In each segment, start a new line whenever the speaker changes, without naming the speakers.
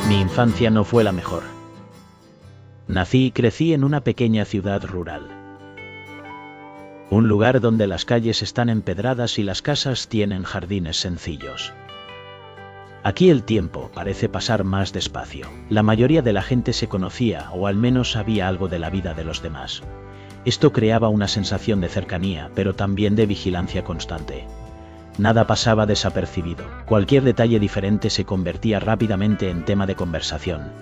Mi infancia no fue la mejor. Nací y crecí en una pequeña ciudad rural. Un lugar donde las calles están empedradas y las casas tienen jardines sencillos. Aquí el tiempo parece pasar más despacio. La mayoría de la gente se conocía o al menos sabía algo de la vida de los demás. Esto creaba una sensación de cercanía, pero también de vigilancia constante. Nada pasaba desapercibido. Cualquier detalle diferente se convertía rápidamente en tema de conversación.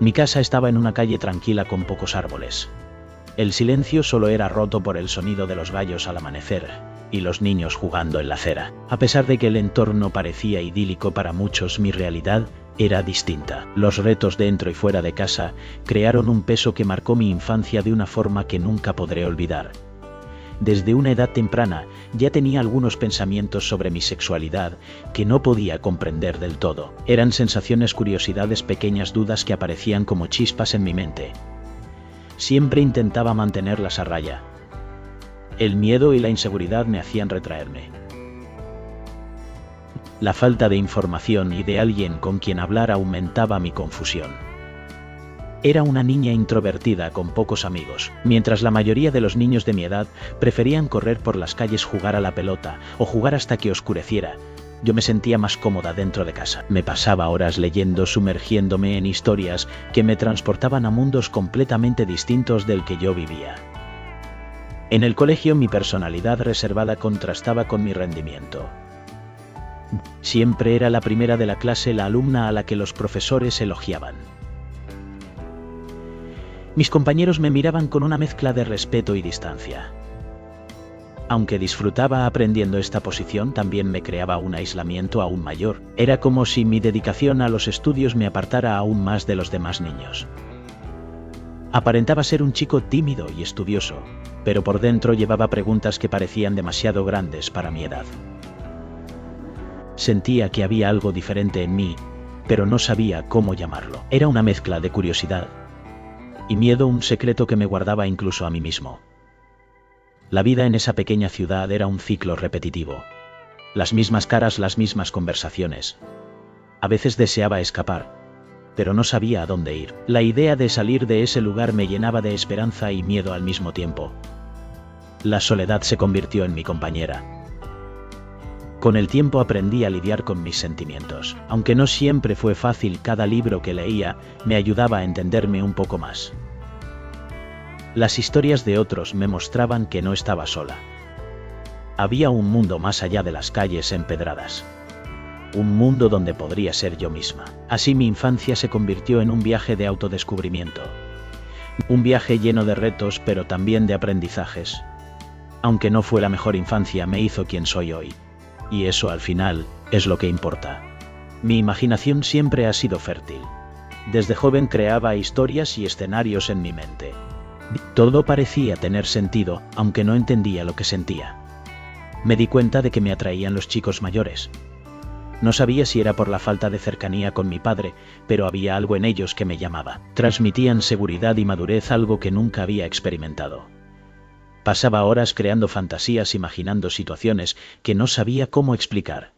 Mi casa estaba en una calle tranquila con pocos árboles. El silencio solo era roto por el sonido de los gallos al amanecer y los niños jugando en la acera. A pesar de que el entorno parecía idílico para muchos, mi realidad era distinta. Los retos dentro y fuera de casa crearon un peso que marcó mi infancia de una forma que nunca podré olvidar. Desde una edad temprana ya tenía algunos pensamientos sobre mi sexualidad que no podía comprender del todo. Eran sensaciones, curiosidades, pequeñas dudas que aparecían como chispas en mi mente. Siempre intentaba mantenerlas a raya. El miedo y la inseguridad me hacían retraerme. La falta de información y de alguien con quien hablar aumentaba mi confusión. Era una niña introvertida con pocos amigos, mientras la mayoría de los niños de mi edad preferían correr por las calles, jugar a la pelota o jugar hasta que oscureciera. Yo me sentía más cómoda dentro de casa. Me pasaba horas leyendo, sumergiéndome en historias que me transportaban a mundos completamente distintos del que yo vivía. En el colegio mi personalidad reservada contrastaba con mi rendimiento. Siempre era la primera de la clase, la alumna a la que los profesores elogiaban. Mis compañeros me miraban con una mezcla de respeto y distancia. Aunque disfrutaba aprendiendo, esta posición también me creaba un aislamiento aún mayor. Era como si mi dedicación a los estudios me apartara aún más de los demás niños. Aparentaba ser un chico tímido y estudioso, pero por dentro llevaba preguntas que parecían demasiado grandes para mi edad. Sentía que había algo diferente en mí, pero no sabía cómo llamarlo. Era una mezcla de curiosidad y miedo, un secreto que me guardaba incluso a mí mismo. La vida en esa pequeña ciudad era un ciclo repetitivo. Las mismas caras, las mismas conversaciones. A veces deseaba escapar, pero no sabía a dónde ir. La idea de salir de ese lugar me llenaba de esperanza y miedo al mismo tiempo. La soledad se convirtió en mi compañera. Con el tiempo aprendí a lidiar con mis sentimientos. Aunque no siempre fue fácil, cada libro que leía me ayudaba a entenderme un poco más. Las historias de otros me mostraban que no estaba sola. Había un mundo más allá de las calles empedradas. Un mundo donde podría ser yo misma. Así mi infancia se convirtió en un viaje de autodescubrimiento. Un viaje lleno de retos, pero también de aprendizajes. Aunque no fue la mejor infancia, me hizo quien soy hoy. Y eso al final es lo que importa. Mi imaginación siempre ha sido fértil. Desde joven creaba historias y escenarios en mi mente. Todo parecía tener sentido, aunque no entendía lo que sentía. Me di cuenta de que me atraían los chicos mayores. No sabía si era por la falta de cercanía con mi padre, pero había algo en ellos que me llamaba. Transmitían seguridad y madurez, algo que nunca había experimentado. Pasaba horas creando fantasías, imaginando situaciones que no sabía cómo explicar.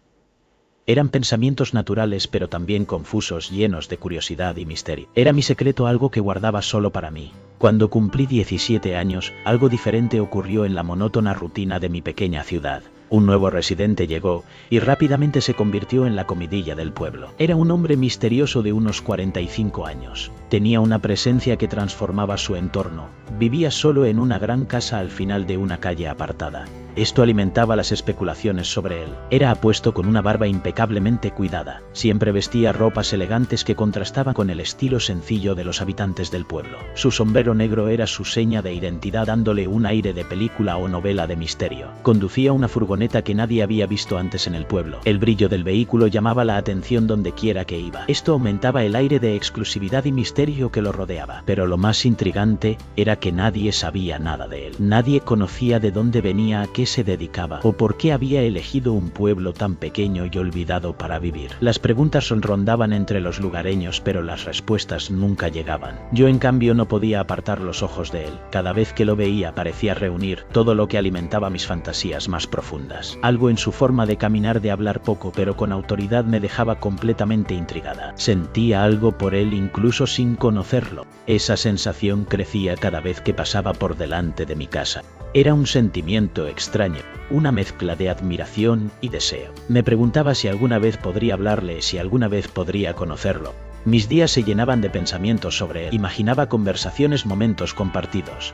Eran pensamientos naturales, pero también confusos, llenos de curiosidad y misterio. Era mi secreto, algo que guardaba solo para mí. Cuando cumplí 17 años, algo diferente ocurrió en la monótona rutina de mi pequeña ciudad. Un nuevo residente llegó y rápidamente se convirtió en la comidilla del pueblo. Era un hombre misterioso de unos 45 años. Tenía una presencia que transformaba su entorno. Vivía solo en una gran casa al final de una calle apartada. Esto alimentaba las especulaciones sobre él. Era apuesto, con una barba impecablemente cuidada. Siempre vestía ropas elegantes que contrastaban con el estilo sencillo de los habitantes del pueblo. Su sombrero negro era su seña de identidad, dándole un aire de película o novela de misterio. Conducía una furgoneta que nadie había visto antes en el pueblo. El brillo del vehículo llamaba la atención donde quiera que iba. Esto aumentaba el aire de exclusividad y misterio que lo rodeaba. Pero lo más intrigante era que nadie sabía nada de él. Nadie conocía de dónde venía, a qué qué se dedicaba o por qué había elegido un pueblo tan pequeño y olvidado para vivir. Las preguntas rondaban entre los lugareños, pero las respuestas nunca llegaban. Yo, en cambio, no podía apartar los ojos de él. Cada vez que lo veía parecía reunir todo lo que alimentaba mis fantasías más profundas. Algo en su forma de caminar, de hablar poco pero con autoridad, me dejaba completamente intrigada. Sentía algo por él incluso sin conocerlo. Esa sensación crecía cada vez que pasaba por delante de mi casa. Era un sentimiento extraño, una mezcla de admiración y deseo. Me preguntaba si alguna vez podría hablarle, si alguna vez podría conocerlo. Mis días se llenaban de pensamientos sobre él. Imaginaba conversaciones, momentos compartidos.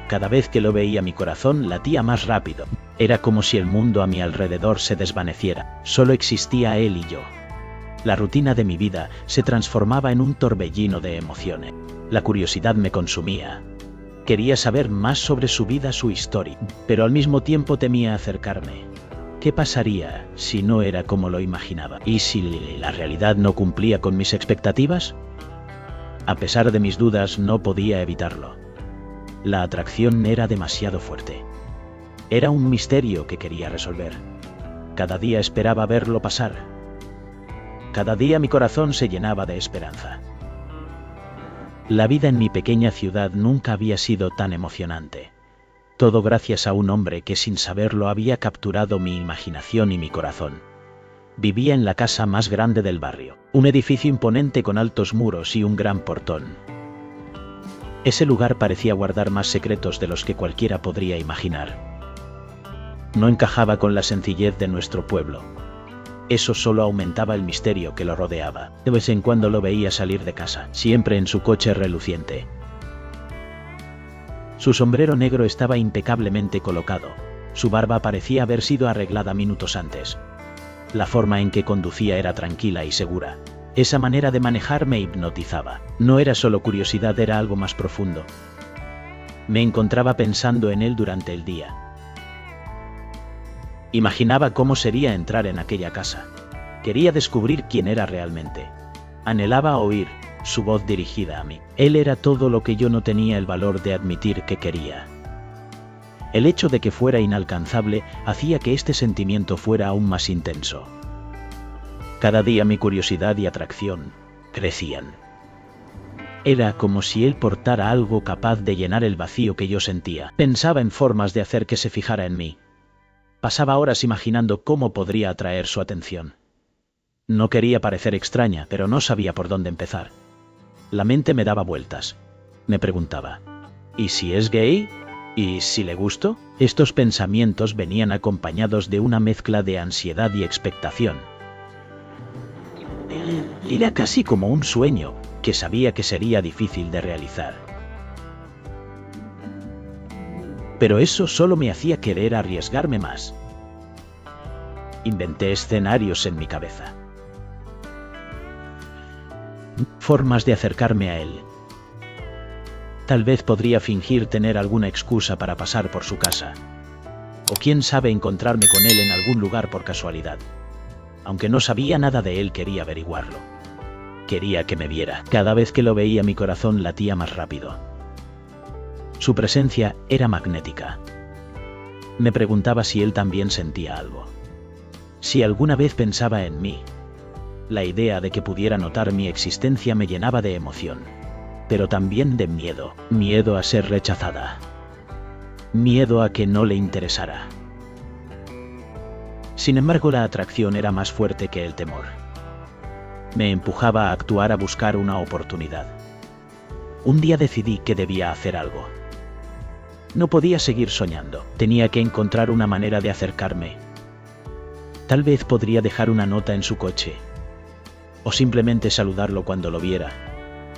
Cada vez que lo veía, mi corazón latía más rápido. Era como si el mundo a mi alrededor se desvaneciera. Solo existía él y yo. La rutina de mi vida se transformaba en un torbellino de emociones. La curiosidad me consumía. Quería saber más sobre su vida, su historia, pero al mismo tiempo temía acercarme. ¿Qué pasaría si no era como lo imaginaba? ¿Y si la realidad no cumplía con mis expectativas? A pesar de mis dudas, no podía evitarlo. La atracción era demasiado fuerte. Era un misterio que quería resolver. Cada día esperaba verlo pasar. Cada día mi corazón se llenaba de esperanza. La vida en mi pequeña ciudad nunca había sido tan emocionante. Todo gracias a un hombre que, sin saberlo, había capturado mi imaginación y mi corazón. Vivía en la casa más grande del barrio, un edificio imponente con altos muros y un gran portón. Ese lugar parecía guardar más secretos de los que cualquiera podría imaginar. No encajaba con la sencillez de nuestro pueblo. Eso solo aumentaba el misterio que lo rodeaba. De vez en cuando lo veía salir de casa, siempre en su coche reluciente. Su sombrero negro estaba impecablemente colocado. Su barba parecía haber sido arreglada minutos antes. La forma en que conducía era tranquila y segura. Esa manera de manejar me hipnotizaba. No era solo curiosidad, era algo más profundo. Me encontraba pensando en él durante el día. Imaginaba cómo sería entrar en aquella casa. Quería descubrir quién era realmente. Anhelaba oír su voz dirigida a mí. Él era todo lo que yo no tenía el valor de admitir que quería. El hecho de que fuera inalcanzable hacía que este sentimiento fuera aún más intenso. Cada día mi curiosidad y atracción crecían. Era como si él portara algo capaz de llenar el vacío que yo sentía. Pensaba en formas de hacer que se fijara en mí. Pasaba horas imaginando cómo podría atraer su atención. No quería parecer extraña, pero no sabía por dónde empezar. La mente me daba vueltas. Me preguntaba, ¿y si es gay? ¿Y si le gusto? Estos pensamientos venían acompañados de una mezcla de ansiedad y expectación. Era casi como un sueño que sabía que sería difícil de realizar. Pero eso solo me hacía querer arriesgarme más. Inventé escenarios en mi cabeza. Formas de acercarme a él. Tal vez podría fingir tener alguna excusa para pasar por su casa. O quién sabe, encontrarme con él en algún lugar por casualidad. Aunque no sabía nada de él, quería averiguarlo. Quería que me viera. Cada vez que lo veía, mi corazón latía más rápido. Su presencia era magnética. Me preguntaba si él también sentía algo. Si alguna vez pensaba en mí. La idea de que pudiera notar mi existencia me llenaba de emoción, pero también de miedo. Miedo a ser rechazada. Miedo a que no le interesara. Sin embargo, la atracción era más fuerte que el temor. Me empujaba a actuar, a buscar una oportunidad. Un día decidí que debía hacer algo. No podía seguir soñando. Tenía que encontrar una manera de acercarme. Tal vez podría dejar una nota en su coche. O simplemente saludarlo cuando lo viera.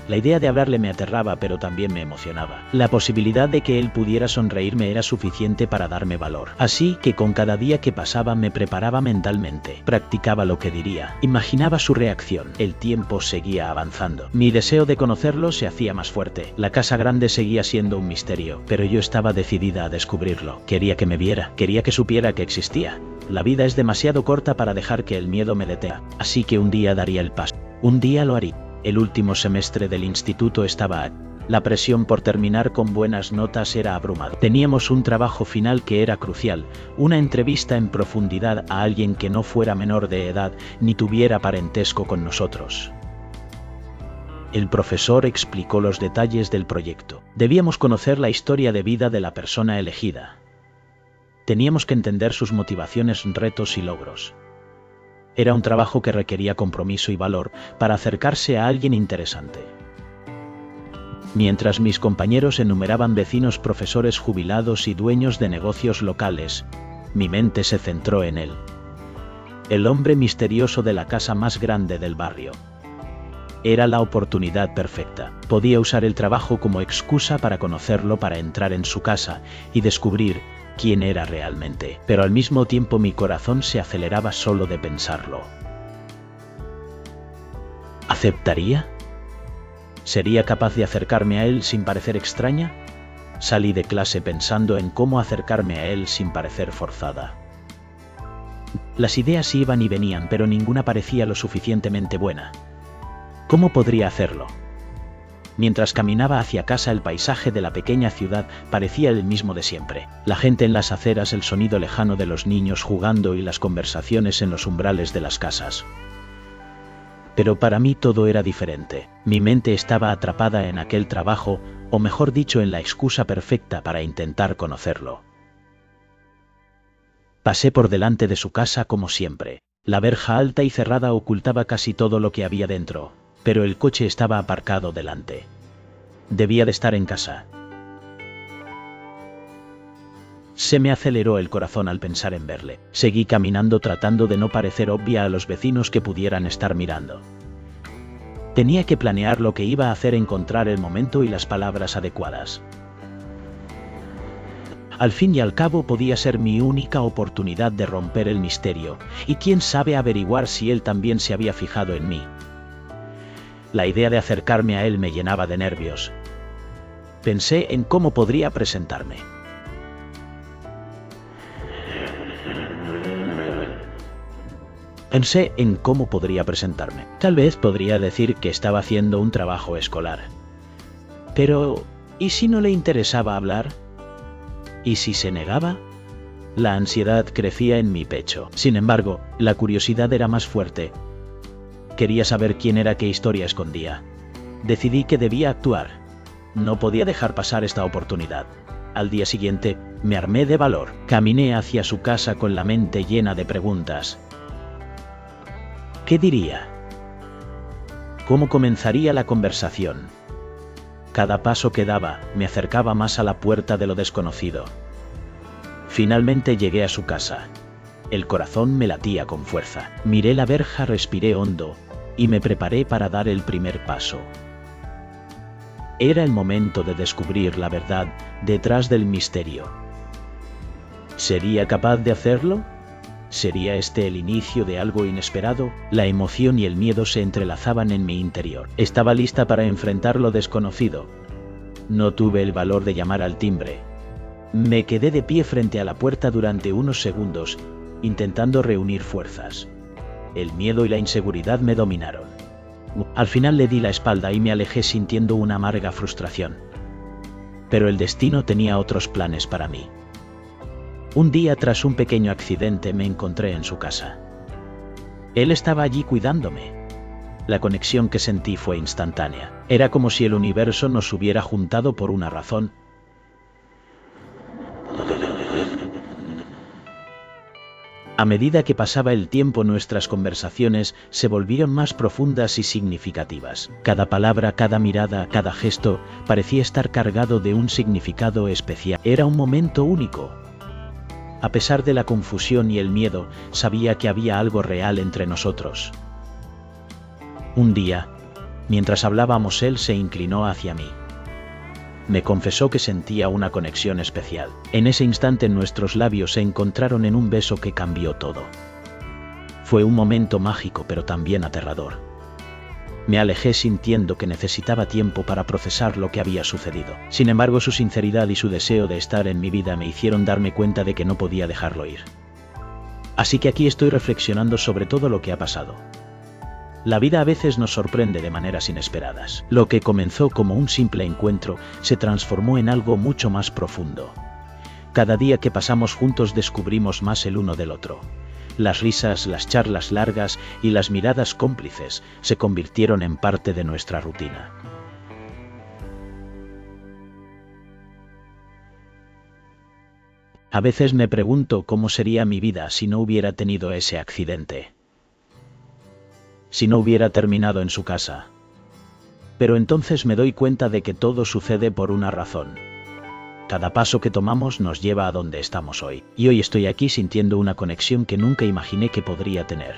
La idea de hablarle me aterraba, pero también me emocionaba. La posibilidad de que él pudiera sonreírme era suficiente para darme valor. Así que con cada día que pasaba me preparaba mentalmente. Practicaba lo que diría. Imaginaba su reacción. El tiempo seguía avanzando. Mi deseo de conocerlo se hacía más fuerte. La casa grande seguía siendo un misterio, pero yo estaba decidida a descubrirlo. Quería que me viera. Quería que supiera que existía. La vida es demasiado corta para dejar que el miedo me detenga. Así que un día daría el paso. Un día lo haría. El último semestre del instituto estaba La presión por terminar con buenas notas era abrumadora. Teníamos un trabajo final que era crucial, una entrevista en profundidad a alguien que no fuera menor de edad ni tuviera parentesco con nosotros. El profesor explicó los detalles del proyecto. Debíamos conocer la historia de vida de la persona elegida. Teníamos que entender sus motivaciones, retos y logros. Era un trabajo que requería compromiso y valor para acercarse a alguien interesante. Mientras mis compañeros enumeraban vecinos, profesores jubilados y dueños de negocios locales, mi mente se centró en él. El hombre misterioso de la casa más grande del barrio. Era la oportunidad perfecta. Podía usar el trabajo como excusa para conocerlo, para entrar en su casa y descubrir quién era realmente. Pero al mismo tiempo mi corazón se aceleraba solo de pensarlo. ¿Aceptaría? ¿Sería capaz de acercarme a él sin parecer extraña? Salí de clase pensando en cómo acercarme a él sin parecer forzada. Las ideas iban y venían, pero ninguna parecía lo suficientemente buena. ¿Cómo podría hacerlo? Mientras caminaba hacia casa, el paisaje de la pequeña ciudad parecía el mismo de siempre. La gente en las aceras, el sonido lejano de los niños jugando y las conversaciones en los umbrales de las casas. Pero para mí todo era diferente. Mi mente estaba atrapada en aquel trabajo, o mejor dicho, en la excusa perfecta para intentar conocerlo. Pasé por delante de su casa como siempre. La verja alta y cerrada ocultaba casi todo lo que había dentro, pero el coche estaba aparcado delante. Debía de estar en casa. Se me aceleró el corazón al pensar en verle. Seguí caminando tratando de no parecer obvia a los vecinos que pudieran estar mirando. Tenía que planear lo que iba a hacer, encontrar el momento y las palabras adecuadas. Al fin y al cabo podía ser mi única oportunidad de romper el misterio, y quién sabe averiguar si él también se había fijado en mí. La idea de acercarme a él me llenaba de nervios. Pensé en cómo podría presentarme. Tal vez podría decir que estaba haciendo un trabajo escolar. Pero, ¿y si no le interesaba hablar? ¿Y si se negaba? La ansiedad crecía en mi pecho. Sin embargo, la curiosidad era más fuerte. Quería saber quién era, qué historia escondía. Decidí que debía actuar. No podía dejar pasar esta oportunidad. Al día siguiente, me armé de valor. Caminé hacia su casa con la mente llena de preguntas. ¿Qué diría? ¿Cómo comenzaría la conversación? Cada paso que daba me acercaba más a la puerta de lo desconocido. Finalmente llegué a su casa. El corazón me latía con fuerza. Miré la verja, respiré hondo y me preparé para dar el primer paso. Era el momento de descubrir la verdad detrás del misterio. ¿Sería capaz de hacerlo? ¿Sería este el inicio de algo inesperado? La emoción y el miedo se entrelazaban en mi interior. Estaba lista para enfrentar lo desconocido. No tuve el valor de llamar al timbre. Me quedé de pie frente a la puerta durante unos segundos, intentando reunir fuerzas. El miedo y la inseguridad me dominaron. Al final le di la espalda y me alejé sintiendo una amarga frustración. Pero el destino tenía otros planes para mí. Un día, tras un pequeño accidente, me encontré en su casa. Él estaba allí cuidándome. La conexión que sentí fue instantánea. Era como si el universo nos hubiera juntado por una razón. A medida que pasaba el tiempo, nuestras conversaciones se volvieron más profundas y significativas. Cada palabra, cada mirada, cada gesto parecía estar cargado de un significado especial. Era un momento único. A pesar de la confusión y el miedo, sabía que había algo real entre nosotros. Un día, mientras hablábamos, él se inclinó hacia mí. Me confesó que sentía una conexión especial. En ese instante nuestros labios se encontraron en un beso que cambió todo. Fue un momento mágico, pero también aterrador. Me alejé sintiendo que necesitaba tiempo para procesar lo que había sucedido. Sin embargo, su sinceridad y su deseo de estar en mi vida me hicieron darme cuenta de que no podía dejarlo ir. Así que aquí estoy reflexionando sobre todo lo que ha pasado. La vida a veces nos sorprende de maneras inesperadas. Lo que comenzó como un simple encuentro se transformó en algo mucho más profundo. Cada día que pasamos juntos descubrimos más el uno del otro. Las risas, las charlas largas y las miradas cómplices se convirtieron en parte de nuestra rutina. A veces me pregunto cómo sería mi vida si no hubiera tenido ese accidente. Si no hubiera terminado en su casa. Pero entonces me doy cuenta de que todo sucede por una razón. Cada paso que tomamos nos lleva a donde estamos hoy, y hoy estoy aquí sintiendo una conexión que nunca imaginé que podría tener.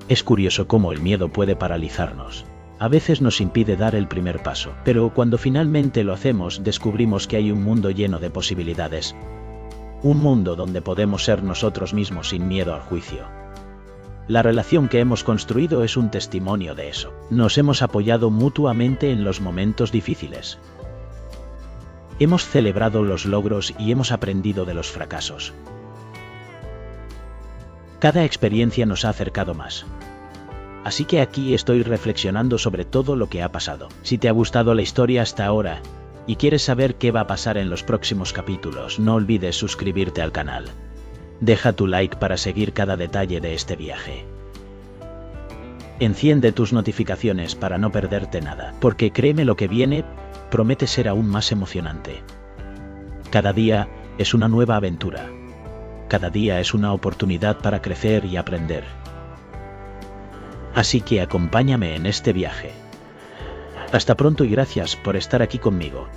Es curioso cómo el miedo puede paralizarnos. A veces nos impide dar el primer paso, pero cuando finalmente lo hacemos descubrimos que hay un mundo lleno de posibilidades. Un mundo donde podemos ser nosotros mismos sin miedo al juicio. La relación que hemos construido es un testimonio de eso. Nos hemos apoyado mutuamente en los momentos difíciles. Hemos celebrado los logros y hemos aprendido de los fracasos. Cada experiencia nos ha acercado más. Así que aquí estoy reflexionando sobre todo lo que ha pasado. Si te ha gustado la historia hasta ahora y quieres saber qué va a pasar en los próximos capítulos, no olvides suscribirte al canal. Deja tu like para seguir cada detalle de este viaje. Enciende tus notificaciones para no perderte nada, porque créeme, lo que viene promete ser aún más emocionante. Cada día es una nueva aventura. Cada día es una oportunidad para crecer y aprender. Así que acompáñame en este viaje. Hasta pronto y gracias por estar aquí conmigo.